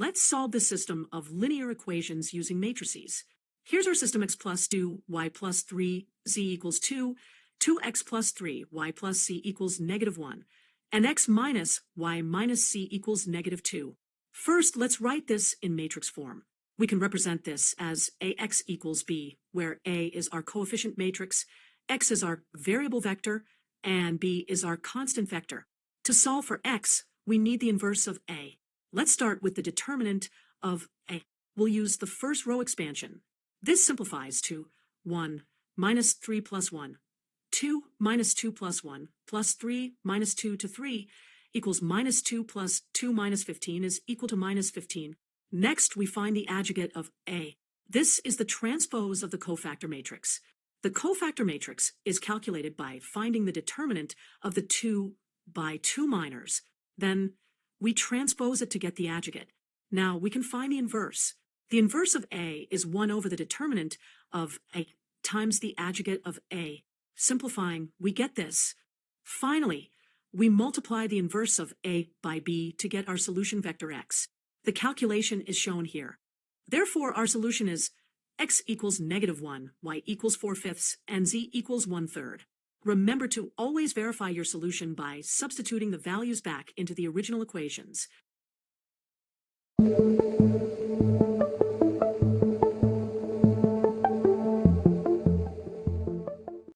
Let's solve the system of linear equations using matrices. Here's our system: x plus 2y+3z equals 2, 2x plus 3y plus c equals -1, and x minus y minus c equals -2. First, let's write this in matrix form. We can represent this as ax equals b, where a is our coefficient matrix, x is our variable vector, and b is our constant vector. To solve for x, we need the inverse of a. Let's start with the determinant of a. We'll use the first row expansion. This simplifies to 1 minus 3 plus 1, 2 minus 2 plus 1, plus 3 minus 2 to 3 equals -2 plus 2 minus 15 is equal to -15. Next, we find the adjugate of A. This is the transpose of the cofactor matrix. The cofactor matrix is calculated by finding the determinant of the 2 by 2 minors. Then we transpose it to get the adjugate. Now we can find the inverse. The inverse of A is 1 over the determinant of A times the adjugate of A. Simplifying, we get this. Finally, we multiply the inverse of A by B to get our solution vector x. The calculation is shown here. Therefore, our solution is x equals -1, y equals 4/5, and z equals 1/3. Remember to always verify your solution by substituting the values back into the original equations.